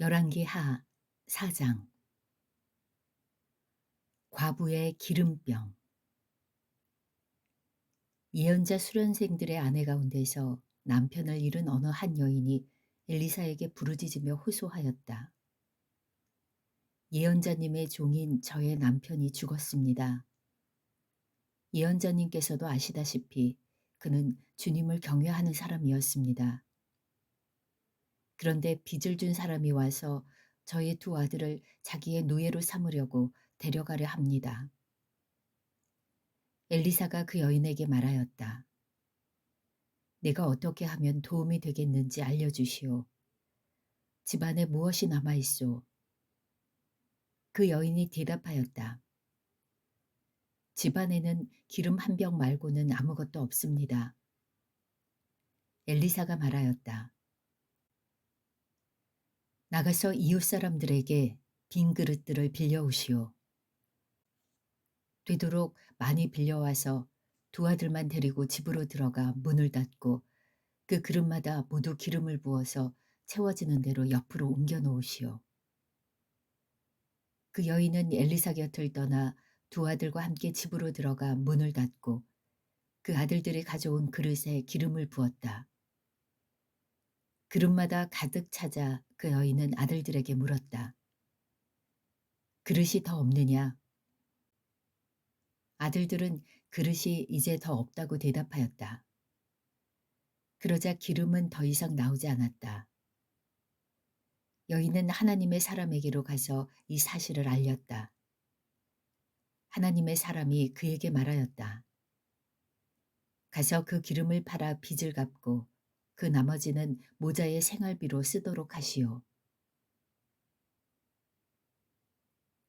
열왕기하 4장. 과부의 기름병. 예언자 수련생들의 아내 가운데서 남편을 잃은 어느 한 여인이 엘리사에게 부르짖으며 호소하였다. 예언자님의 종인 저의 남편이 죽었습니다. 예언자님께서도 아시다시피 그는 주님을 경외하는 사람이었습니다. 그런데 빚을 준 사람이 와서 저의 두 아들을 자기의 노예로 삼으려고 데려가려 합니다. 엘리사가 그 여인에게 말하였다. 내가 어떻게 하면 도움이 되겠는지 알려주시오. 집안에 무엇이 남아있소? 그 여인이 대답하였다. 집안에는 기름 한 병 말고는 아무것도 없습니다. 엘리사가 말하였다. 나가서 이웃 사람들에게 빈 그릇들을 빌려오시오. 되도록 많이 빌려와서 두 아들만 데리고 집으로 들어가 문을 닫고 그 그릇마다 모두 기름을 부어서 채워지는 대로 옆으로 옮겨 놓으시오. 그 여인은 엘리사 곁을 떠나 두 아들과 함께 집으로 들어가 문을 닫고 그 아들들이 가져온 그릇에 기름을 부었다. 그릇마다 가득 차자 그 여인은 아들들에게 물었다. 그릇이 더 없느냐? 아들들은 그릇이 이제 더 없다고 대답하였다. 그러자 기름은 더 이상 나오지 않았다. 여인은 하나님의 사람에게로 가서 이 사실을 알렸다. 하나님의 사람이 그에게 말하였다. 가서 그 기름을 팔아 빚을 갚고 그 나머지는 모자의 생활비로 쓰도록 하시오.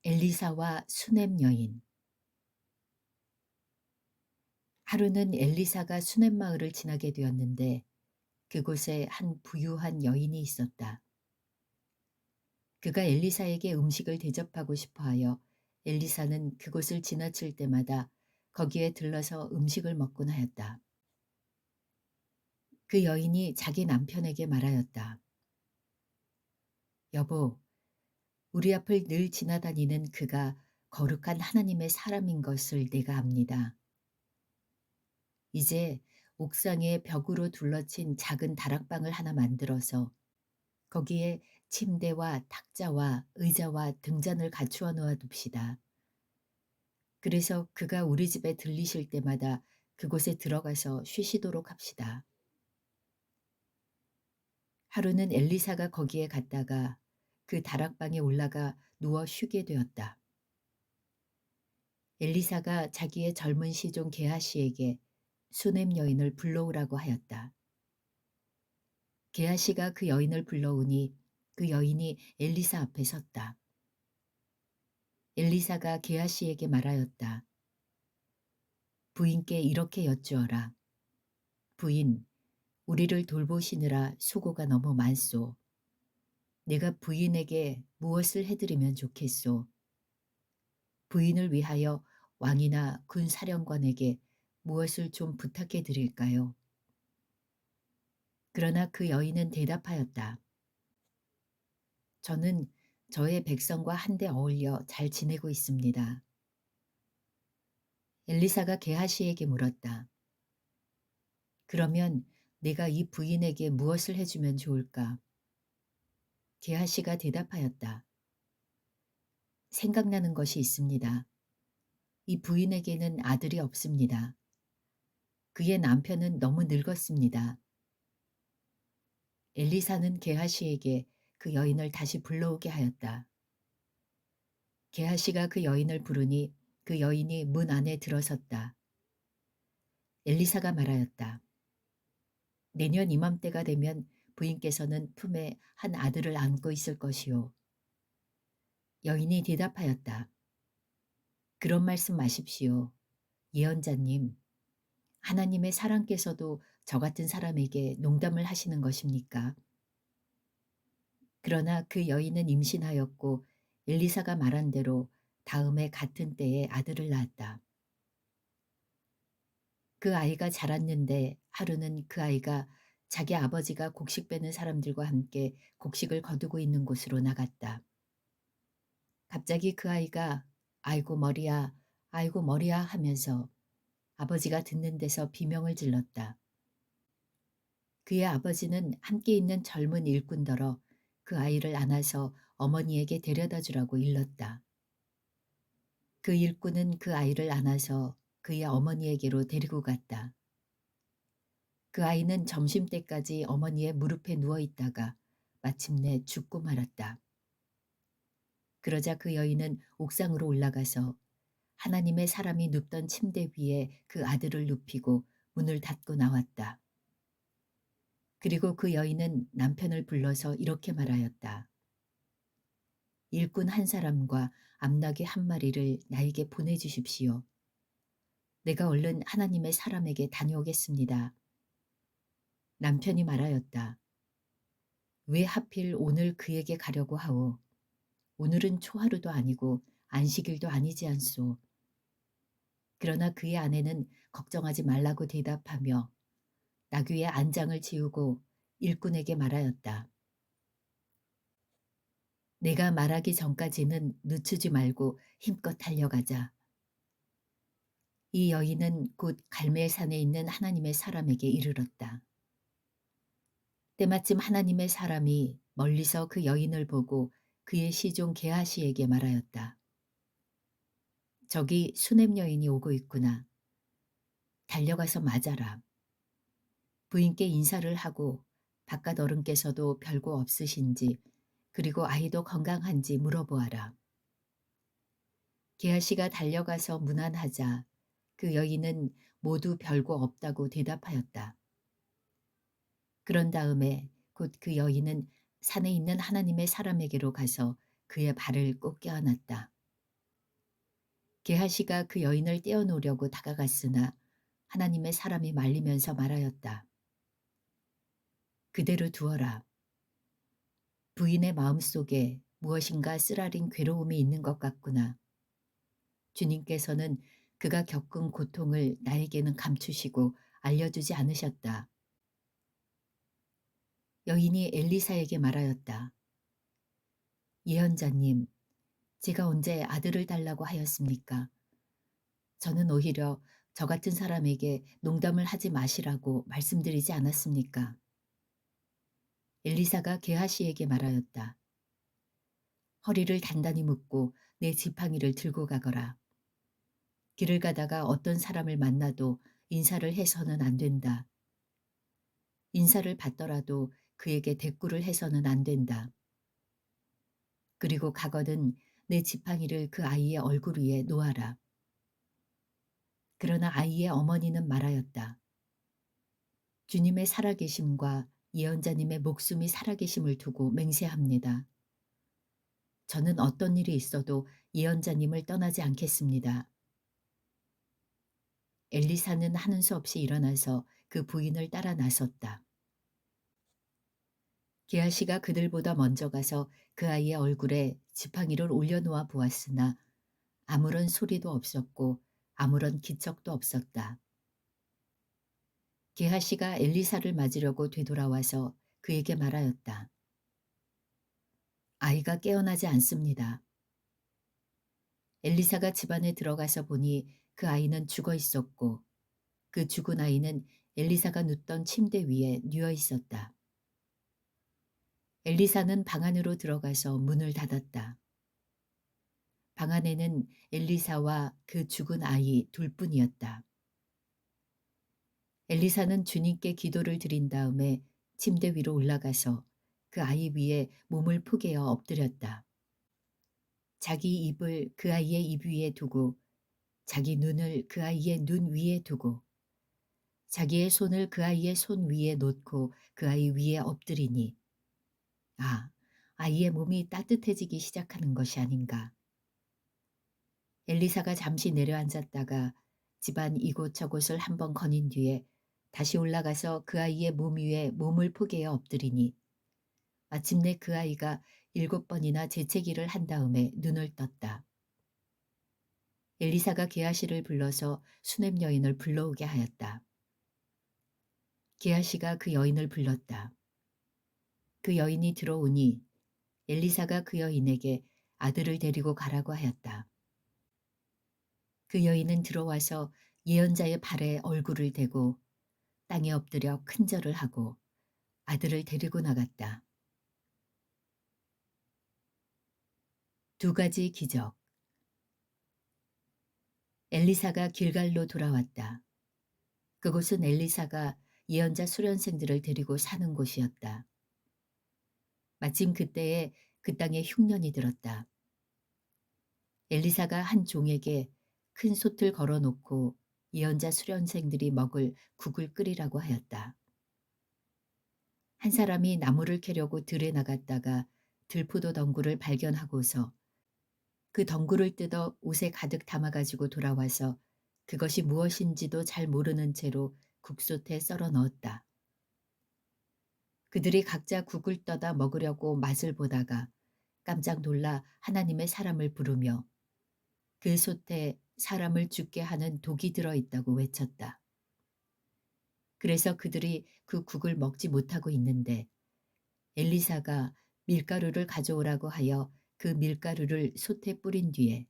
엘리사와 수넴 여인. 하루는 엘리사가 수넴 마을을 지나게 되었는데 그곳에 한 부유한 여인이 있었다. 그가 엘리사에게 음식을 대접하고 싶어 하여 엘리사는 그곳을 지나칠 때마다 거기에 들러서 음식을 먹곤 하였다. 그 여인이 자기 남편에게 말하였다. 여보, 우리 앞을 늘 지나다니는 그가 거룩한 하나님의 사람인 것을 내가 압니다. 이제 옥상에 벽으로 둘러친 작은 다락방을 하나 만들어서 거기에 침대와 탁자와 의자와 등잔을 갖추어 놓아 둡시다. 그래서 그가 우리 집에 들리실 때마다 그곳에 들어가서 쉬시도록 합시다. 하루는 엘리사가 거기에 갔다가 그 다락방에 올라가 누워 쉬게 되었다. 엘리사가 자기의 젊은 시종 게하시에게 수넴 여인을 불러오라고 하였다. 게하시가 그 여인을 불러오니 그 여인이 엘리사 앞에 섰다. 엘리사가 게하시에게 말하였다. 부인께 이렇게 여쭈어라. 부인, 우리를 돌보시느라 수고가 너무 많소. 내가 부인에게 무엇을 해드리면 좋겠소. 부인을 위하여 왕이나 군사령관에게 무엇을 좀 부탁해 드릴까요? 그러나 그 여인은 대답하였다. 저는 저의 백성과 한데 어울려 잘 지내고 있습니다. 엘리사가 게하시에게 물었다. 그러면 내가 이 부인에게 무엇을 해주면 좋을까? 게하시가 대답하였다. 생각나는 것이 있습니다. 이 부인에게는 아들이 없습니다. 그의 남편은 너무 늙었습니다. 엘리사는 게하시에게 그 여인을 다시 불러오게 하였다. 게하시가 그 여인을 부르니 그 여인이 문 안에 들어섰다. 엘리사가 말하였다. 내년 이맘때가 되면 부인께서는 품에 한 아들을 안고 있을 것이요. 여인이 대답하였다. 그런 말씀 마십시오. 예언자님, 하나님의 사랑께서도 저 같은 사람에게 농담을 하시는 것입니까? 그러나 그 여인은 임신하였고 엘리사가 말한 대로 다음에 같은 때에 아들을 낳았다. 그 아이가 자랐는데 하루는 그 아이가 자기 아버지가 곡식 빼는 사람들과 함께 곡식을 거두고 있는 곳으로 나갔다. 갑자기 그 아이가 "아이고 머리야, 아이고 머리야" 하면서 아버지가 듣는 데서 비명을 질렀다. 그의 아버지는 함께 있는 젊은 일꾼더러 그 아이를 안아서 어머니에게 데려다 주라고 일렀다. 그 일꾼은 그 아이를 안아서 그의 어머니에게로 데리고 갔다. 그 아이는 점심때까지 어머니의 무릎에 누워 있다가 마침내 죽고 말았다. 그러자 그 여인은 옥상으로 올라가서 하나님의 사람이 눕던 침대 위에 그 아들을 눕히고 문을 닫고 나왔다. 그리고 그 여인은 남편을 불러서 이렇게 말하였다. 일꾼 한 사람과 암나귀 한 마리를 나에게 보내주십시오. 내가 얼른 하나님의 사람에게 다녀오겠습니다. 남편이 말하였다. 왜 하필 오늘 그에게 가려고 하오? 오늘은 초하루도 아니고 안식일도 아니지 않소. 그러나 그의 아내는 걱정하지 말라고 대답하며 나귀의 안장을 지우고 일꾼에게 말하였다. 내가 말하기 전까지는 늦추지 말고 힘껏 달려가자. 이 여인은 곧 갈멜산에 있는 하나님의 사람에게 이르렀다. 때마침 하나님의 사람이 멀리서 그 여인을 보고 그의 시종 게하시에게 말하였다. 저기 수냄 여인이 오고 있구나. 달려가서 맞아라. 부인께 인사를 하고 바깥 어른께서도 별거 없으신지 그리고 아이도 건강한지 물어보아라. 게하시가 달려가서 문안하자 그 여인은 모두 별거 없다고 대답하였다. 그런 다음에 곧 그 여인은 산에 있는 하나님의 사람에게로 가서 그의 발을 꼭 껴안았다. 게하시가 그 여인을 떼어놓으려고 다가갔으나 하나님의 사람이 말리면서 말하였다. 그대로 두어라. 부인의 마음속에 무엇인가 쓰라린 괴로움이 있는 것 같구나. 주님께서는 그가 겪은 고통을 나에게는 감추시고 알려주지 않으셨다. 여인이 엘리사에게 말하였다. 예언자님, 제가 언제 아들을 달라고 하였습니까? 저는 오히려 저 같은 사람에게 농담을 하지 마시라고 말씀드리지 않았습니까? 엘리사가 게하시에게 말하였다. 허리를 단단히 묶고 내 지팡이를 들고 가거라. 길을 가다가 어떤 사람을 만나도 인사를 해서는 안 된다. 인사를 받더라도 그에게 대꾸를 해서는 안 된다. 그리고 가거든 내 지팡이를 그 아이의 얼굴 위에 놓아라. 그러나 아이의 어머니는 말하였다. 주님의 살아계심과 예언자님의 목숨이 살아계심을 두고 맹세합니다. 저는 어떤 일이 있어도 예언자님을 떠나지 않겠습니다. 엘리사는 하는 수 없이 일어나서 그 부인을 따라 나섰다. 게하시가 그들보다 먼저 가서 그 아이의 얼굴에 지팡이를 올려놓아 보았으나 아무런 소리도 없었고 아무런 기척도 없었다. 게하시가 엘리사를 맞으려고 되돌아와서 그에게 말하였다. 아이가 깨어나지 않습니다. 엘리사가 집안에 들어가서 보니 그 아이는 죽어 있었고 그 죽은 아이는 엘리사가 눕던 침대 위에 뉘어 있었다. 엘리사는 방 안으로 들어가서 문을 닫았다. 방 안에는 엘리사와 그 죽은 아이 둘뿐이었다. 엘리사는 주님께 기도를 드린 다음에 침대 위로 올라가서 그 아이 위에 몸을 포개어 엎드렸다. 자기 입을 그 아이의 입 위에 두고 자기 눈을 그 아이의 눈 위에 두고 자기의 손을 그 아이의 손 위에 놓고 그 아이 위에 엎드리니 아이의 몸이 따뜻해지기 시작하는 것이 아닌가. 엘리사가 잠시 내려앉았다가 집안 이곳저곳을 한번 거닌 뒤에 다시 올라가서 그 아이의 몸 위에 몸을 포개어 엎드리니 마침내 그 아이가 7번이나 재채기를 한 다음에 눈을 떴다. 엘리사가 게하시를 불러서 수냄 여인을 불러오게 하였다. 게하시가 그 여인을 불렀다. 그 여인이 들어오니 엘리사가 그 여인에게 아들을 데리고 가라고 하였다. 그 여인은 들어와서 예언자의 발에 얼굴을 대고 땅에 엎드려 큰절을 하고 아들을 데리고 나갔다. 두 가지 기적. 엘리사가 길갈로 돌아왔다. 그곳은 엘리사가 예언자 수련생들을 데리고 사는 곳이었다. 마침 그때에 그 땅에 흉년이 들었다. 엘리사가 한 종에게 큰 솥을 걸어놓고 예언자 수련생들이 먹을 국을 끓이라고 하였다. 한 사람이 나무를 캐려고 들에 나갔다가 들포도 덩굴을 발견하고서 그 덩굴을 뜯어 옷에 가득 담아가지고 돌아와서 그것이 무엇인지도 잘 모르는 채로 국솥에 썰어 넣었다. 그들이 각자 국을 떠다 먹으려고 맛을 보다가 깜짝 놀라 하나님의 사람을 부르며 그 솥에 사람을 죽게 하는 독이 들어있다고 외쳤다. 그래서 그들이 그 국을 먹지 못하고 있는데 엘리사가 밀가루를 가져오라고 하여 그 밀가루를 솥에 뿌린 뒤에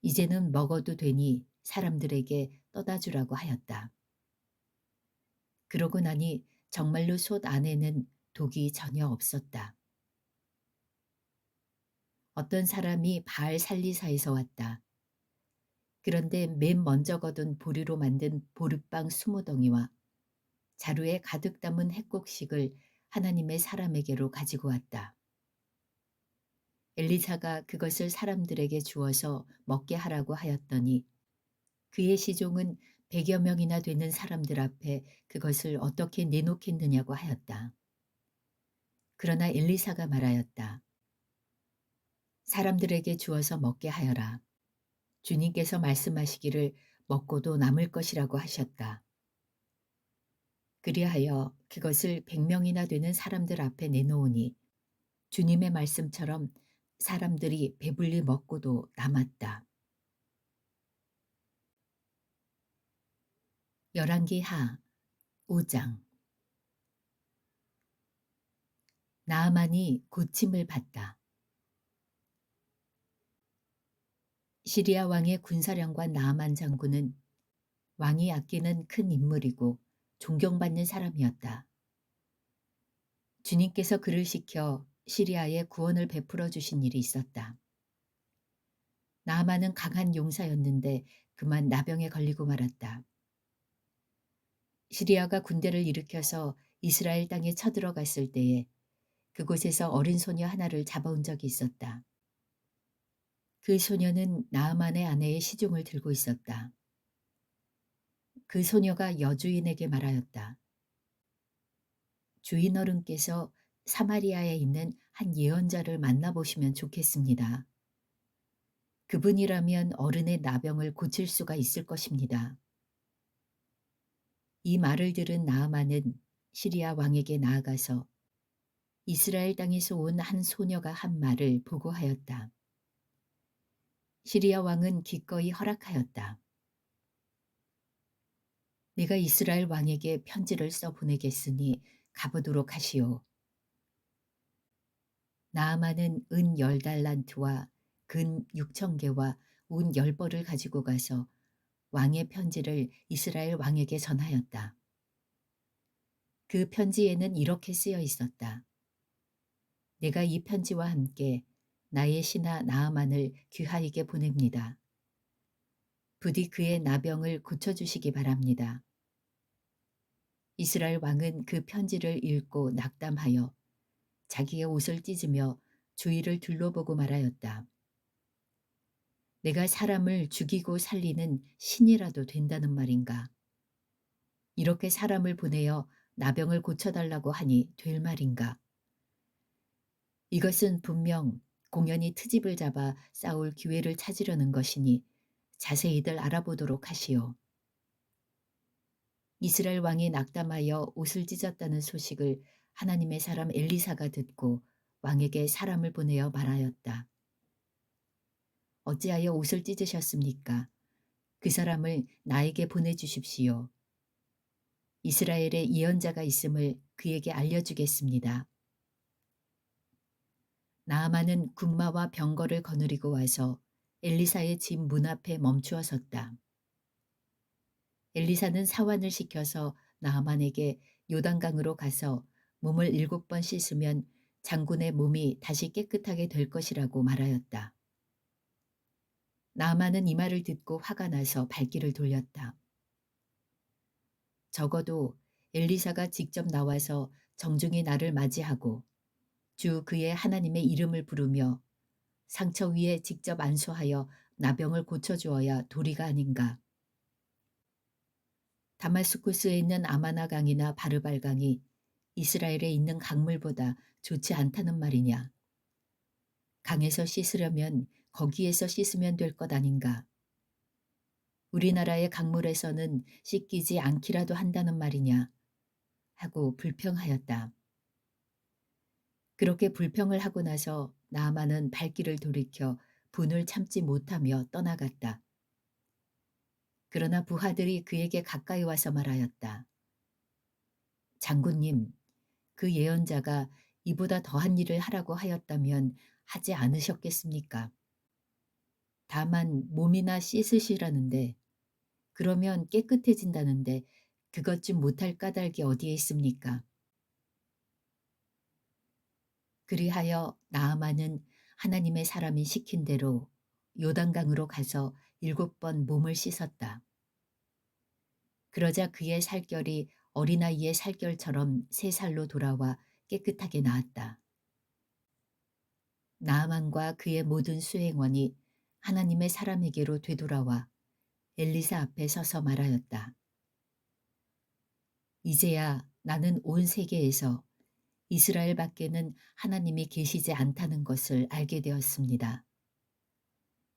이제는 먹어도 되니 사람들에게 떠다 주라고 하였다. 그러고 나니 정말로 솥 안에는 독이 전혀 없었다. 어떤 사람이 바알 살리사에서 왔다. 그런데 맨 먼저 거둔 보리로 만든 보르빵 20덩이와 자루에 가득 담은 핵곡식을 하나님의 사람에게로 가지고 왔다. 엘리사가 그것을 사람들에게 주어서 먹게 하라고 하였더니 그의 시종은 100여 명이나 되는 사람들 앞에 그것을 어떻게 내놓겠느냐고 하였다. 그러나 엘리사가 말하였다. 사람들에게 주어서 먹게 하여라. 주님께서 말씀하시기를 먹고도 남을 것이라고 하셨다. 그리하여 그것을 100명이나 되는 사람들 앞에 내놓으니 주님의 말씀처럼 사람들이 배불리 먹고도 남았다. 열왕기하 5장. 나아만이 고침을 받다. 시리아 왕의 군사령관 나아만 장군은 왕이 아끼는 큰 인물이고 존경받는 사람이었다. 주님께서 그를 시켜 시리아에 구원을 베풀어 주신 일이 있었다. 나아만은 강한 용사였는데 그만 나병에 걸리고 말았다. 시리아가 군대를 일으켜서 이스라엘 땅에 쳐들어갔을 때에 그곳에서 어린 소녀 하나를 잡아온 적이 있었다. 그 소녀는 나아만의 아내의 시종을 들고 있었다. 그 소녀가 여주인에게 말하였다. 주인 어른께서 사마리아에 있는 한 예언자를 만나보시면 좋겠습니다. 그분이라면 어른의 나병을 고칠 수가 있을 것입니다. 이 말을 들은 나아만은 시리아 왕에게 나아가서 이스라엘 땅에서 온 한 소녀가 한 말을 보고하였다. 시리아 왕은 기꺼이 허락하였다. 내가 이스라엘 왕에게 편지를 써 보내겠으니 가보도록 하시오. 나아만은 은 10달란트와 근 6,000개와 운 10벌을 가지고 가서 왕의 편지를 이스라엘 왕에게 전하였다. 그 편지에는 이렇게 쓰여 있었다. 내가 이 편지와 함께 나의 신하 나아만을 귀하에게 보냅니다. 부디 그의 나병을 고쳐주시기 바랍니다. 이스라엘 왕은 그 편지를 읽고 낙담하여 자기의 옷을 찢으며 주위를 둘러보고 말하였다. 내가 사람을 죽이고 살리는 신이라도 된다는 말인가? 이렇게 사람을 보내어 나병을 고쳐달라고 하니 될 말인가? 이것은 분명 공연히 트집을 잡아 싸울 기회를 찾으려는 것이니 자세히들 알아보도록 하시오. 이스라엘 왕이 낙담하여 옷을 찢었다는 소식을 하나님의 사람 엘리사가 듣고 왕에게 사람을 보내어 말하였다. 어찌하여 옷을 찢으셨습니까? 그 사람을 나에게 보내주십시오. 이스라엘에 예언자가 있음을 그에게 알려주겠습니다. 나아만은 군마와 병거를 거느리고 와서 엘리사의 집 문 앞에 멈추어 섰다. 엘리사는 사환을 시켜서 나아만에게 요단강으로 가서 몸을 7번 씻으면 장군의 몸이 다시 깨끗하게 될 것이라고 말하였다. 나아만은 이 말을 듣고 화가 나서 발길을 돌렸다. 적어도 엘리사가 직접 나와서 정중히 나를 맞이하고 주 그의 하나님의 이름을 부르며 상처 위에 직접 안수하여 나병을 고쳐주어야 도리가 아닌가. 다마스쿠스에 있는 아마나 강이나 바르발 강이 이스라엘에 있는 강물보다 좋지 않다는 말이냐. 강에서 씻으려면 거기에서 씻으면 될 것 아닌가. 우리나라의 강물에서는 씻기지 않기라도 한다는 말이냐 하고 불평하였다. 그렇게 불평을 하고 나서 나아만은 발길을 돌이켜 분을 참지 못하며 떠나갔다. 그러나 부하들이 그에게 가까이 와서 말하였다. 장군님, 그 예언자가 이보다 더한 일을 하라고 하였다면 하지 않으셨겠습니까? 다만 몸이나 씻으시라는데 그러면 깨끗해진다는데 그것 좀 못할 까닭이 어디에 있습니까? 그리하여 나아만은 하나님의 사람이 시킨 대로 요단강으로 가서 7번 몸을 씻었다. 그러자 그의 살결이 어린아이의 살결처럼 새 살로 돌아와 깨끗하게 나았다. 나아만과 그의 모든 수행원이 하나님의 사람에게로 되돌아와 엘리사 앞에 서서 말하였다. 이제야 나는 온 세계에서 이스라엘 밖에는 하나님이 계시지 않다는 것을 알게 되었습니다.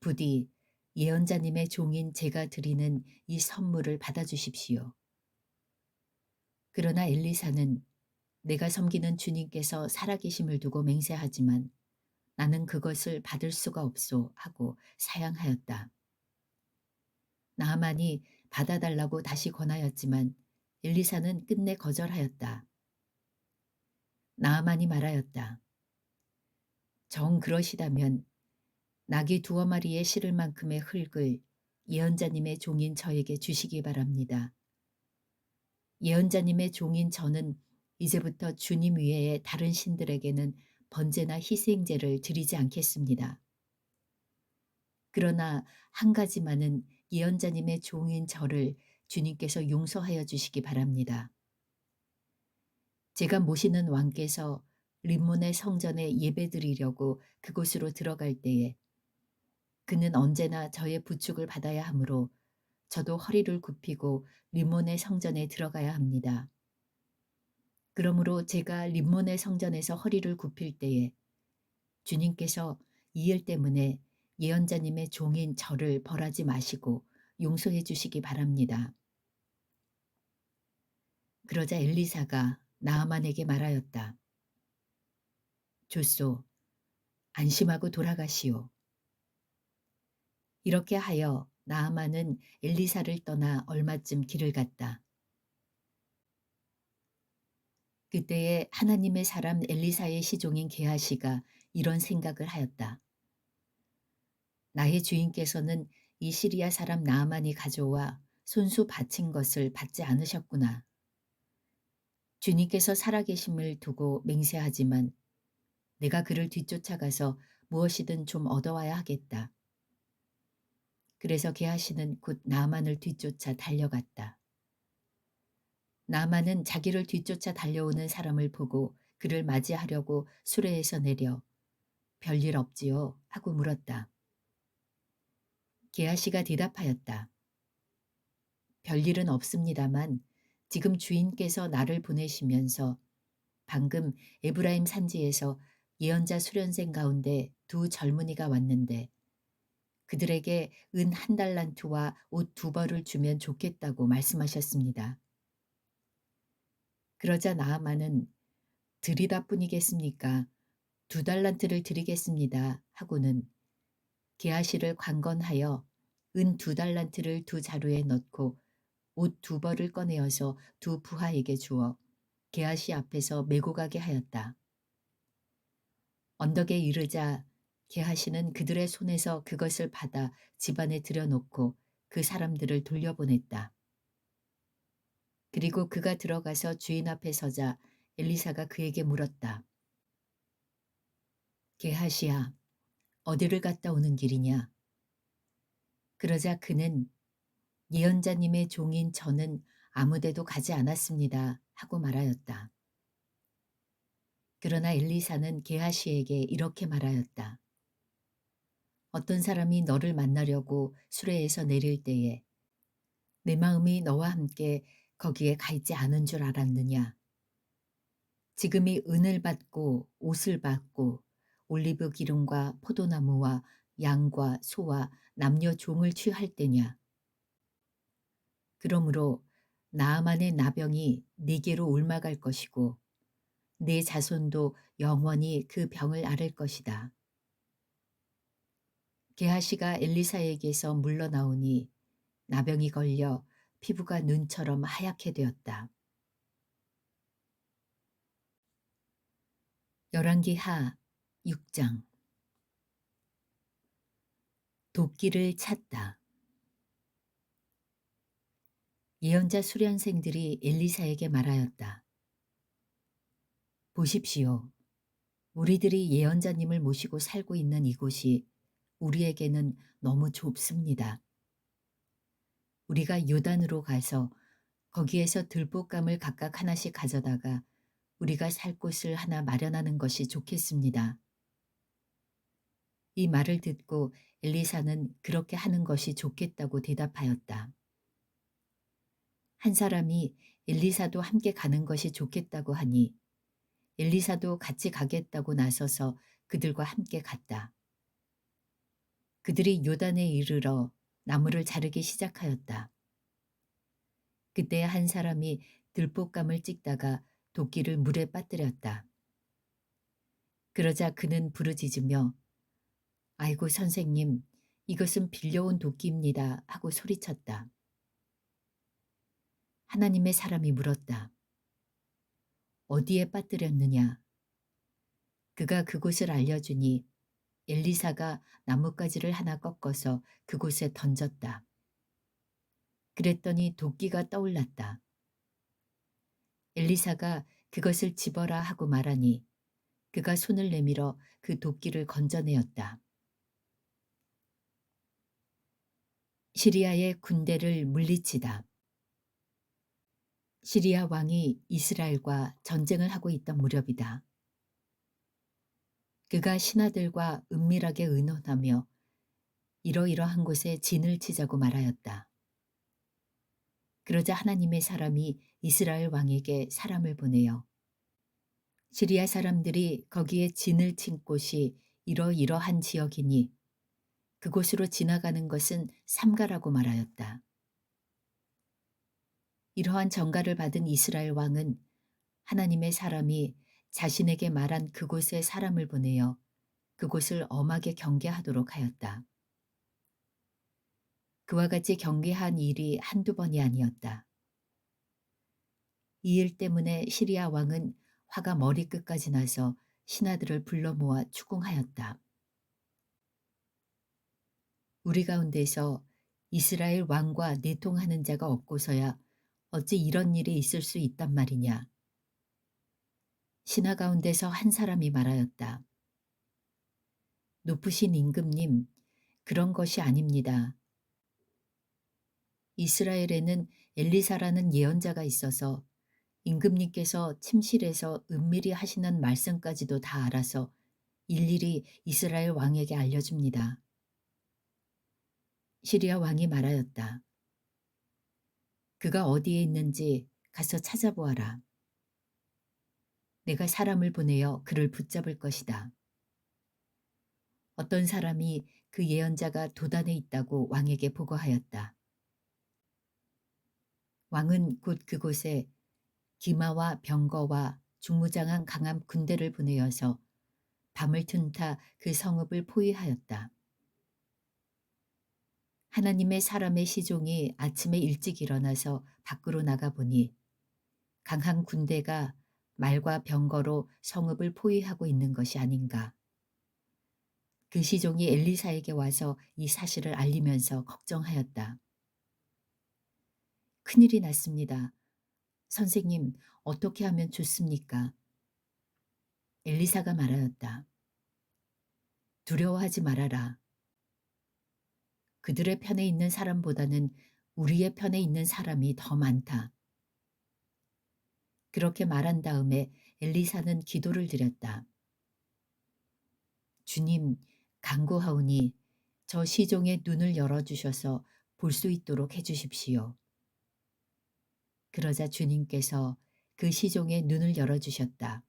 부디 예언자님의 종인 제가 드리는 이 선물을 받아주십시오. 그러나 엘리사는 내가 섬기는 주님께서 살아계심을 두고 맹세하지만 나는 그것을 받을 수가 없소 하고 사양하였다. 나아만이 받아달라고 다시 권하였지만 엘리사는 끝내 거절하였다. 나아만이 말하였다. 정 그러시다면 나귀 2마리에 실을 만큼의 흙을 예언자님의 종인 저에게 주시기 바랍니다. 예언자님의 종인 저는 이제부터 주님 외에 다른 신들에게는 번제나 희생제를 드리지 않겠습니다. 그러나 한 가지만은 예언자님의 종인 저를 주님께서 용서하여 주시기 바랍니다. 제가 모시는 왕께서 림몬의 성전에 예배드리려고 그곳으로 들어갈 때에 그는 언제나 저의 부축을 받아야 하므로 저도 허리를 굽히고 림몬의 성전에 들어가야 합니다. 그러므로 제가 림몬의 성전에서 허리를 굽힐 때에 주님께서 이 일 때문에 예언자님의 종인 저를 벌하지 마시고 용서해 주시기 바랍니다. 그러자 엘리사가 나아만에게 말하였다. 좋소. 안심하고 돌아가시오. 이렇게 하여 나아만은 엘리사를 떠나 얼마쯤 길을 갔다. 그때에 하나님의 사람 엘리사의 시종인 게하시가 이런 생각을 하였다. 나의 주인께서는 이 시리아 사람 나아만이 가져와 손수 바친 것을 받지 않으셨구나. 주님께서 살아계심을 두고 맹세하지만 내가 그를 뒤쫓아가서 무엇이든 좀 얻어와야 하겠다. 그래서 게하시는 곧 나아만을 뒤쫓아 달려갔다. 나아만은 자기를 뒤쫓아 달려오는 사람을 보고 그를 맞이하려고 수레에서 내려 별일 없지요? 하고 물었다. 게하시가 대답하였다. 별일은 없습니다만 지금 주인께서 나를 보내시면서 방금 에브라임 산지에서 예언자 수련생 가운데 2 젊은이가 왔는데 그들에게 은 1달란트와 옷 2벌을 주면 좋겠다고 말씀하셨습니다. 그러자 나아만은 드리다 뿐이겠습니까? 2달란트를 드리겠습니다. 하고는 게하시를 관건하여 은 2달란트를 두 자루에 넣고 옷 두 벌을 꺼내어서 두 부하에게 주어 게하시 앞에서 메고 가게 하였다. 언덕에 이르자 게하시는 그들의 손에서 그것을 받아 집안에 들여놓고 그 사람들을 돌려보냈다. 그리고 그가 들어가서 주인 앞에 서자 엘리사가 그에게 물었다. 게하시야, 어디를 갔다 오는 길이냐? 그러자 그는 예언자님의 종인 저는 아무데도 가지 않았습니다 하고 말하였다. 그러나 엘리사는 게하시에게 이렇게 말하였다. 어떤 사람이 너를 만나려고 수레에서 내릴 때에 내 마음이 너와 함께 거기에 가 있지 않은 줄 알았느냐? 지금이 은을 받고 옷을 받고 올리브 기름과 포도나무와 양과 소와 남녀 종을 취할 때냐? 그러므로 나아만의 나병이 네게로 옮아갈 것이고 네 자손도 영원히 그 병을 앓을 것이다. 게하시가 엘리사에게서 물러나오니 나병이 걸려 피부가 눈처럼 하얗게 되었다. 열왕기하 6장. 도끼를 찾다. 예언자 수련생들이 엘리사에게 말하였다. 보십시오. 우리들이 예언자님을 모시고 살고 있는 이곳이 우리에게는 너무 좁습니다. 우리가 요단으로 가서 거기에서 들볶감을 각각 하나씩 가져다가 우리가 살 곳을 하나 마련하는 것이 좋겠습니다. 이 말을 듣고 엘리사는 그렇게 하는 것이 좋겠다고 대답하였다. 한 사람이 엘리사도 함께 가는 것이 좋겠다고 하니 엘리사도 같이 가겠다고 나서서 그들과 함께 갔다. 그들이 요단에 이르러 나무를 자르기 시작하였다. 그때 한 사람이 들볶감을 찍다가 도끼를 물에 빠뜨렸다. 그러자 그는 부르짖으며 아이고 선생님, 이것은 빌려온 도끼입니다 하고 소리쳤다. 하나님의 사람이 물었다. 어디에 빠뜨렸느냐? 그가 그곳을 알려주니 엘리사가 나뭇가지를 하나 꺾어서 그곳에 던졌다. 그랬더니 도끼가 떠올랐다. 엘리사가 그것을 집어라 하고 말하니 그가 손을 내밀어 그 도끼를 건져내었다. 시리아의 군대를 물리치다. 시리아 왕이 이스라엘과 전쟁을 하고 있던 무렵이다. 그가 신하들과 은밀하게 의논하며 이러이러한 곳에 진을 치자고 말하였다. 그러자 하나님의 사람이 이스라엘 왕에게 사람을 보내어 시리아 사람들이 거기에 진을 친 곳이 이러이러한 지역이니 그곳으로 지나가는 것은 삼가라고 말하였다. 이러한 전가를 받은 이스라엘 왕은 하나님의 사람이 자신에게 말한 그곳에 사람을 보내어 그곳을 엄하게 경계하도록 하였다. 그와 같이 경계한 일이 한두 번이 아니었다. 이 일 때문에 시리아 왕은 화가 머리끝까지 나서 신하들을 불러 모아 추궁하였다. 우리 가운데서 이스라엘 왕과 내통하는 자가 없고서야 어찌 이런 일이 있을 수 있단 말이냐. 신하 가운데서 한 사람이 말하였다. 높으신 임금님, 그런 것이 아닙니다. 이스라엘에는 엘리사라는 예언자가 있어서 임금님께서 침실에서 은밀히 하시는 말씀까지도 다 알아서 일일이 이스라엘 왕에게 알려줍니다. 시리아 왕이 말하였다. 그가 어디에 있는지 가서 찾아보아라. 내가 사람을 보내어 그를 붙잡을 것이다. 어떤 사람이 그 예언자가 도단에 있다고 왕에게 보고하였다. 왕은 곧 그곳에 기마와 병거와 중무장한 강한 군대를 보내어서 밤을 튼타 그 성읍을 포위하였다. 하나님의 사람의 시종이 아침에 일찍 일어나서 밖으로 나가보니 강한 군대가 말과 병거로 성읍을 포위하고 있는 것이 아닌가. 그 시종이 엘리사에게 와서 이 사실을 알리면서 걱정하였다. 큰일이 났습니다. 선생님, 어떻게 하면 좋습니까? 엘리사가 말하였다. 두려워하지 말아라. 그들의 편에 있는 사람보다는 우리의 편에 있는 사람이 더 많다. 그렇게 말한 다음에 엘리사는 기도를 드렸다. 주님, 간구하오니 저 시종의 눈을 열어주셔서 볼 수 있도록 해주십시오. 그러자 주님께서 그 시종의 눈을 열어주셨다.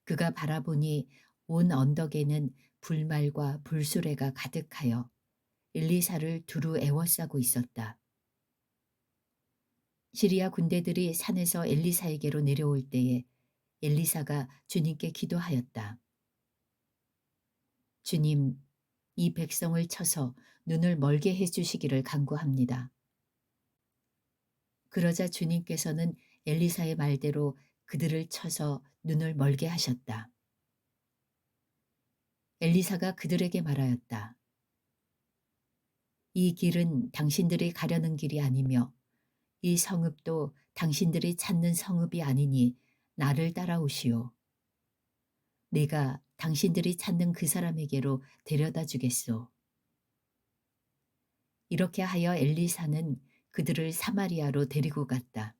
그가 바라보니 온 언덕에는 불말과 불수레가 가득하여 엘리사를 두루 에워싸고 있었다. 시리아 군대들이 산에서 엘리사에게로 내려올 때에 엘리사가 주님께 기도하였다. 주님, 이 백성을 쳐서 눈을 멀게 해주시기를 간구합니다. 그러자 주님께서는 엘리사의 말대로 그들을 쳐서 눈을 멀게 하셨다. 엘리사가 그들에게 말하였다. 이 길은 당신들이 가려는 길이 아니며 이 성읍도 당신들이 찾는 성읍이 아니니 나를 따라오시오. 내가 당신들이 찾는 그 사람에게로 데려다 주겠소. 이렇게 하여 엘리사는 그들을 사마리아로 데리고 갔다.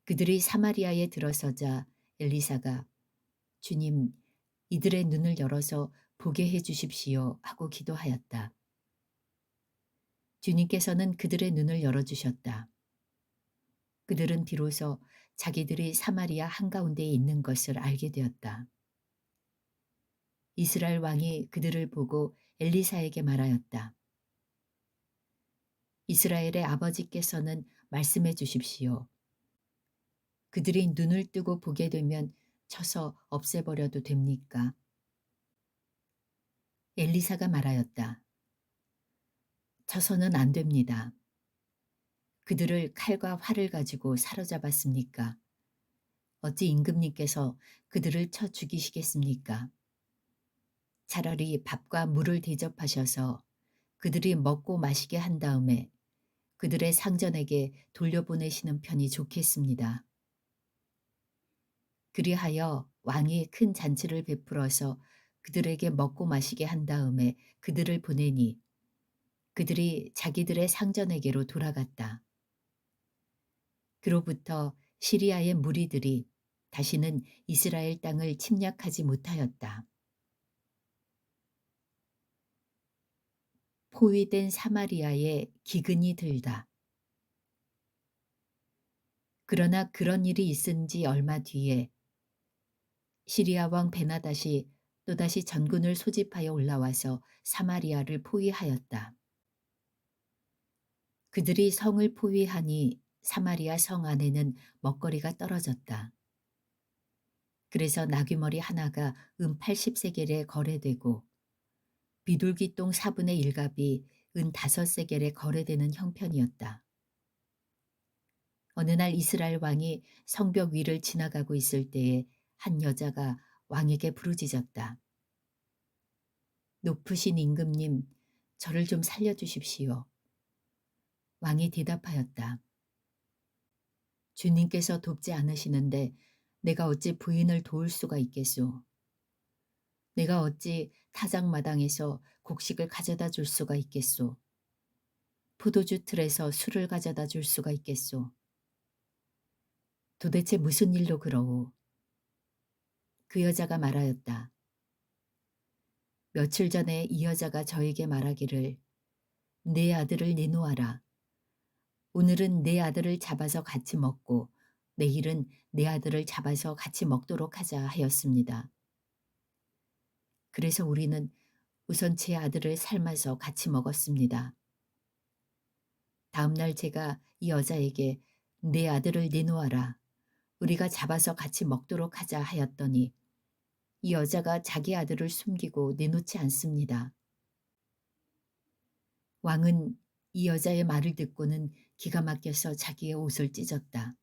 그들이 사마리아에 들어서자 엘리사가 주님, 이들의 눈을 열어서 보게 해 주십시오 하고 기도하였다. 주님께서는 그들의 눈을 열어주셨다. 그들은 비로소 자기들이 사마리아 한가운데에 있는 것을 알게 되었다. 이스라엘 왕이 그들을 보고 엘리사에게 말하였다. 이스라엘의 아버지께서는 말씀해 주십시오. 그들이 눈을 뜨고 보게 되면 쳐서 없애버려도 됩니까? 엘리사가 말하였다. 쳐서는 안 됩니다. 그들을 칼과 활을 가지고 사로잡았습니까? 어찌 임금님께서 그들을 쳐 죽이시겠습니까? 차라리 밥과 물을 대접하셔서 그들이 먹고 마시게 한 다음에 그들의 상전에게 돌려보내시는 편이 좋겠습니다. 그리하여 왕이 큰 잔치를 베풀어서 그들에게 먹고 마시게 한 다음에 그들을 보내니 그들이 자기들의 상전에게로 돌아갔다. 그로부터 시리아의 무리들이 다시는 이스라엘 땅을 침략하지 못하였다. 포위된 사마리아에 기근이 들다. 그러나 그런 일이 있은 지 얼마 뒤에 시리아 왕 베나닷이 또다시 전군을 소집하여 올라와서 사마리아를 포위하였다. 그들이 성을 포위하니 사마리아 성 안에는 먹거리가 떨어졌다. 그래서 나귀머리 하나가 80세겔에 거래되고 비둘기똥 4분의 1갑이 5세겔에 거래되는 형편이었다. 어느 날 이스라엘 왕이 성벽 위를 지나가고 있을 때에 한 여자가 왕에게 부르짖었다. 높으신 임금님, 저를 좀 살려주십시오. 왕이 대답하였다. 주님께서 돕지 않으시는데 내가 어찌 부인을 도울 수가 있겠소. 내가 어찌 타작마당에서 곡식을 가져다 줄 수가 있겠소. 포도주 틀에서 술을 가져다 줄 수가 있겠소. 도대체 무슨 일로 그러오? 그 여자가 말하였다. 며칠 전에 이 여자가 저에게 말하기를 내 아들을 내놓아라. 오늘은 내 아들을 잡아서 같이 먹고 내일은 내 아들을 잡아서 같이 먹도록 하자 하였습니다. 그래서 우리는 우선 제 아들을 삶아서 같이 먹었습니다. 다음 날 제가 이 여자에게 내 아들을 내놓아라. 우리가 잡아서 같이 먹도록 하자 하였더니 이 여자가 자기 아들을 숨기고 내놓지 않습니다. 왕은 이 여자의 말을 듣고는 기가 막혀서 자기의 옷을 찢었다.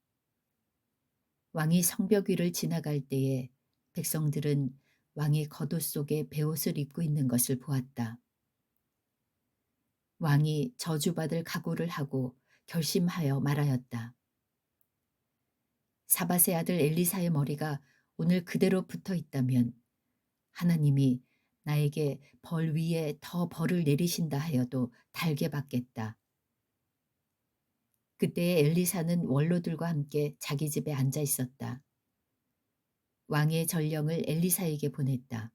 왕이 성벽 위를 지나갈 때에 백성들은 왕이 겉옷 속에 베옷을 입고 있는 것을 보았다. 왕이 저주받을 각오를 하고 결심하여 말하였다. 사밧의 아들 엘리사의 머리가 오늘 그대로 붙어 있다면 하나님이 나에게 벌 위에 더 벌을 내리신다 하여도 달게 받겠다. 그때에 엘리사는 원로들과 함께 자기 집에 앉아 있었다. 왕의 전령을 엘리사에게 보냈다.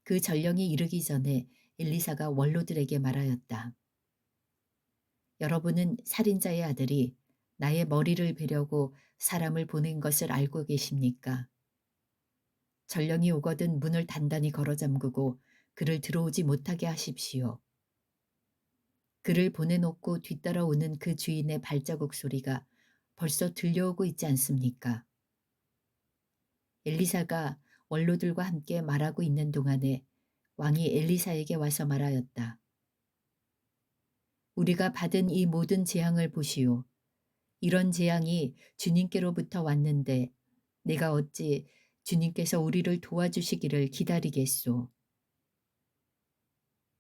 그 전령이 이르기 전에 엘리사가 원로들에게 말하였다. 여러분은 살인자의 아들이 나의 머리를 베려고 사람을 보낸 것을 알고 계십니까? 전령이 오거든 문을 단단히 걸어 잠그고 그를 들어오지 못하게 하십시오. 그를 보내놓고 뒤따라오는 그 주인의 발자국 소리가 벌써 들려오고 있지 않습니까? 엘리사가 원로들과 함께 말하고 있는 동안에 왕이 엘리사에게 와서 말하였다. 우리가 받은 이 모든 재앙을 보시오. 이런 재앙이 주님께로부터 왔는데 내가 어찌 주님께서 우리를 도와주시기를 기다리겠소.